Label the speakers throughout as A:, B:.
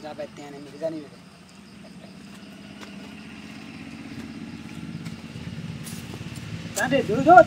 A: যাবে তেনে মিলে জানি জানে দূর দূর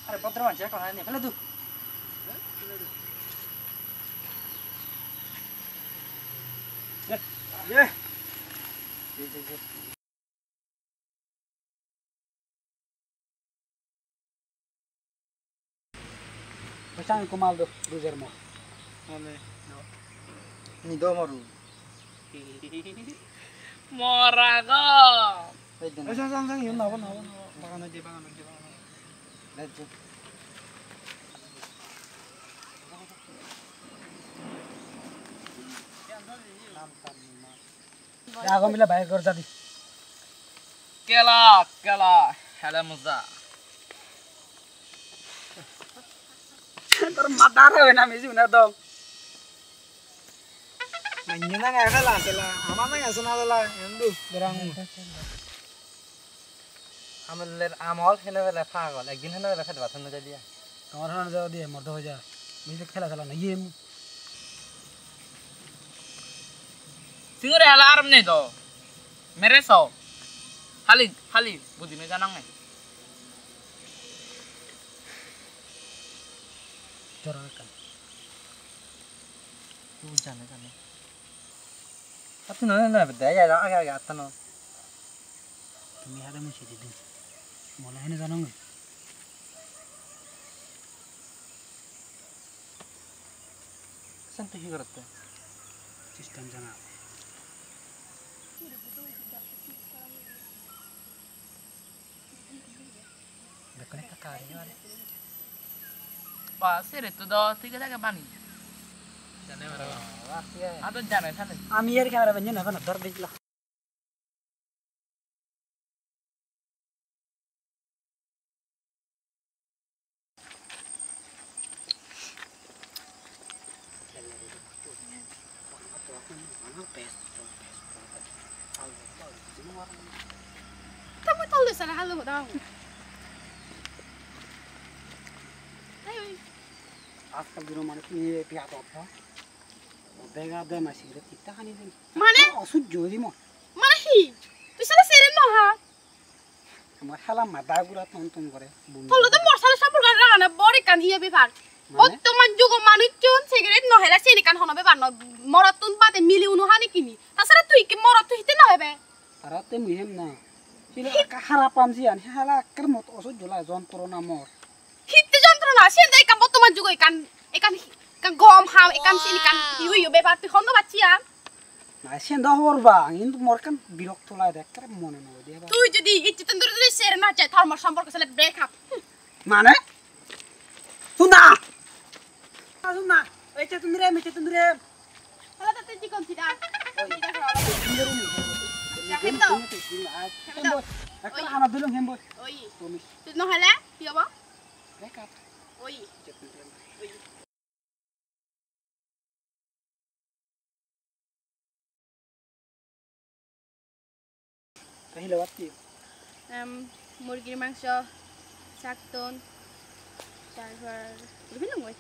A: আরে ভদ্রমান যে কোন আনি ফেলে দু ये Pasang kumaldo bruiser mo. Ano? Ni do maru.
B: Morago.
A: Sang yun nawan. Baka na di. Let's go. Ako mila bayar kerja di.
B: Kela. Hello Muza.
A: Ntar madara we na misi una dong. Manyina nga kala sila. Amama nga sunada la endu berang.
B: আমল হেনে বেলা পাগল একদিন হেনে বেলা খেতে বাথন না দিয়া
A: আমার হানা যাও দিয়ে মর্দ হয়ে যা মিলে খেলা না ইয়ে
B: সিঙ্গুরে হেলা আরাম নেই তো মেরে সও খালি বুঝি না জানাং নাই
A: জরা কান
B: তুই জানে আপনি না দেয়া আগে আত্তানো
A: তুমি হারে মিশে দিদিন মনে হয় না জানো না
B: संत ही करते
A: सिस्टम जाना देखने का कार्य वाले
B: पास रे तो दो ठीक है क्या पानी जाने वाला वाह तो जाने था
A: आमी यार कैमरा बन जाना ना दर्द दिखला
C: Kamu tahu sana halo tahu. Ayo.
A: आजकल दिनों माने ये पिया तो था देगा दे मैं सिगरेट पीता खानी दिन
C: Mana?
A: असुद जोदी मो
C: Mana hi? Tu sana seren no ha.
A: আমার শালা মাথা গুলা টন করে
C: Tolo to morsal sabur kan rana bori kan iya bebar. Bottoman jugo manuchun cigarette no hela sini kan hono bebar no moratun pate mili unu hani kini. Tasara tu iki moratu hite no hebe.
A: আরাতে মুহিম না ছিল কাহারা পামজি আন শালা আক্কের মত অসুদ জলা যন্ত্রণা মর
C: Hite যন্ত্রণা sende ikan bottoman jugo ikan gom ham ikan sini kan iu bebar tu hono bacia.
A: না সেন্দা হরবা কিন্তু মোর কান বিরক্ত লাগে একবারে মনে নয় দেবা
C: তুই যদি ইচ্ছে তন্দুর যদি সেরে না চাই তার মোর সম্পর্ক সাথে ব্রেক আপ
A: মানে শুনা এই চেতুন্দরে মে চেতুন্দরে
C: হলা তাতে জি কোন সিটা
A: একটা আনা দিলুম হেমবো
C: ওই
A: তুমি
C: তুই নহলে কি হবো
A: দেখা
C: ওই
A: কহিলে বাতি
C: মুরগির মাংস শাকতন তারপর বিভিন্ন মই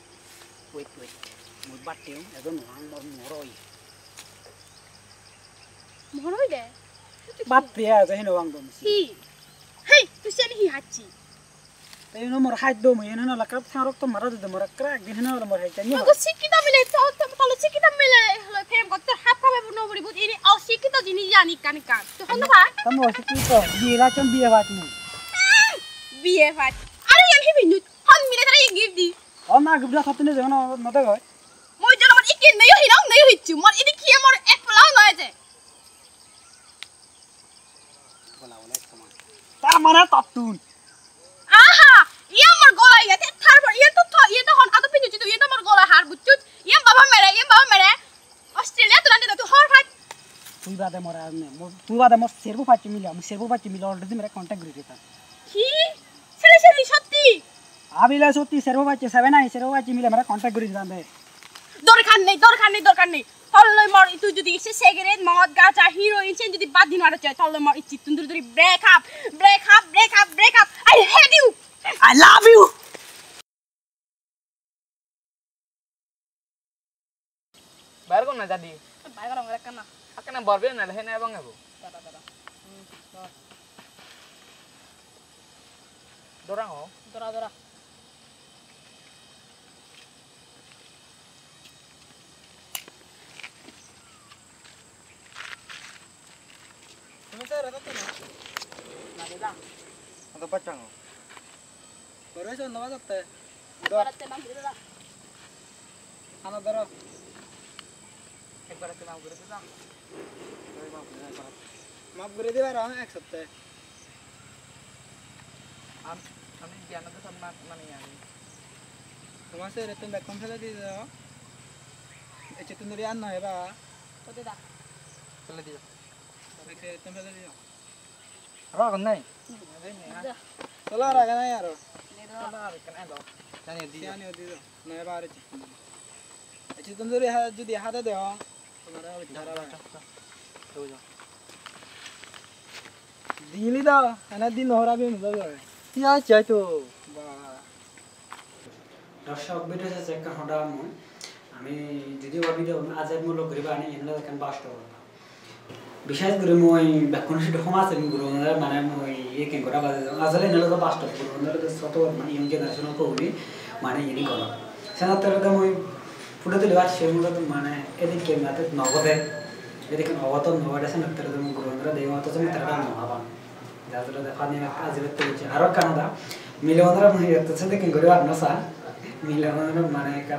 A: ওয়েট মোর বাটিও এজন নাং মর মরই
C: মহন হই দে
A: বাত দিয়া যাই নওয়াং দম
C: হি হেই তুই জানি হি হাচ্ছি
A: এই নো মোর খাদ্য মই এনে না লাকাত সারক তো মারা দিতে মোর একরা একদিন না মোর হাইতা নি
C: তোকে শিক্ষিত মিলে তাহলে শিক্ষিত মিলে ফেম করতে হাফ খাবে বনো বড়ি বুঝ ইনি অশিক্ষিত জিনিস জানি কান তো হন ভাই
A: তম শিক্ষিত বিয়ে রাচন বিয়ে বাত নি
C: বিয়ে ভাই আরে আমি বিনু হন মিলে তারা গিফট দি
A: ও না গবলা সতনে যেন মতে গয়
C: মই যেন আমার ইকে নেই হিরাও নেই হইছু মোর ইনি কি মোর এক পলাও নয় যে
A: বলা বলা সমান তার মানে ততুন
C: আহা ইয়া মোর গলা ইয়া তারপর ইয়া তো হন আতো পিনু চিতো ইয়া তো মোর গলা হার বুঝছু ইয়া বাবা মেরে অস্ট্রেলিয়া তো রানি তো হর ভাই
A: তুই বাদে মোর তুই বাদে মোর সেরবু পাচ্ছি মিলে আমি সেরবু পাচ্ছি মিলে অলরেডি মেরে কন্টাক্ট করে দিতা
C: কি সেলি সত্যি
A: আবিলা সত্যি সেরবু পাচ্ছি 7 নাই সেরবু পাচ্ছি মিলে মেরে কন্টাক্ট করে দিতাম দে
C: দরকার নেই তাহলে মর তুই যদি এসে সিগারেট মদ গাঁজা হিরোইন সেন যদি বাদ দিন আর চাই তাহলে মর ইচ্ছি তুই যদি break up I hate you
A: I love you
B: বাইরে কোন না দাদি
C: বাইরে রঙের কানা
B: আকেনা বরবে না হে না এবং এবো
C: দাদা
B: দরাং ও
C: দরা
A: তুমি তো রাত তো না
B: দাদা
A: তো পাচ্চাং বড় সে নবা যাতে
C: দরাতে নাম দিলা
A: আনা ধরো
B: একবার তে নাও করে দিলাম
A: মাপ করে দিবা রা এক সপ্তাহে
B: আমি জ্ঞানতে সম্মান মানে আমি
A: তোমার সে তুমি বেকম ফেলে দিয়ে দাও এই চিতনরি আন না হেবা
C: ওতে দা
B: চলে দিও
A: বেকে তুমি ফেলে দিও
B: আবার কোন নাই
A: চলো রাখা নাই আর
B: চলো আর কেন দাও জানি দিও
A: জানি দিও না হেবা আর চিতনরি যদি হাতে দাও তোমার আর ধারা দিলি দাও এনা দিন হরাবি মজা করে
B: কি চাই তো
A: দর্শক ভিডিও আছে একটা হডা আমি যদিও ভিডিও আজাদমূলক করিবা আনি এনে দেখেন বাস্ত বিশেষ করে মই বেকন সেটা সমাজ আমি গুরু মানে মই একে করা বাজে আসলে নেলে তো বাস্ত গুরু নেলে সত মানে ইয়ং জেনারেশন করি মানে ইনি করা সেনাতরে তো মই ফুটে তুলি আর সেই মূলত মানে এদিকে মাতে নগদে এদিকে নগদ নগদ আছে নতরে তো গুরু নেলে দেই মত তুমি তারা নহাবা যাদের দেখা নিয়ে কাজ করতে হচ্ছে আর কানাডা মিলে ওনারা মই এত সাথে কি করে আর নসা মিলে ওনারা মানে একটা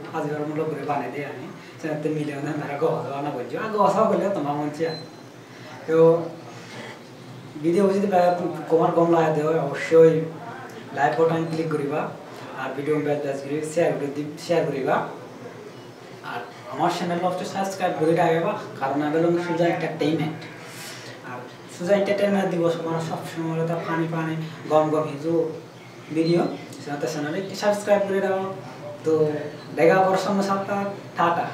A: ফাজিবার মূলক করে বানিয়ে দেয় আমি সেটাতে মিলে ওনারা মেরা গহনা করছো আর গহসা করলে তোমার মনছে তো ভিডিও যদি কমার কম লাগে দেওয়া অবশ্যই লাইক বাটন ক্লিক করিবা আর ভিডিও বেশ করে শেয়ার করিবা আর আমার চ্যানেল অবশ্যই সাবস্ক্রাইব করে রাখবা কারণ আমি হলো সুজা এন্টারটেইনমেন্ট আর সুজা এন্টারটেইনমেন্ট দিবস মানে সবসময় তো পানি গম হিজু ভিডিও সেটা চ্যানেলে সাবস্ক্রাইব করে দাও তো দেখা পর সামনে সপ্তাহ টাটা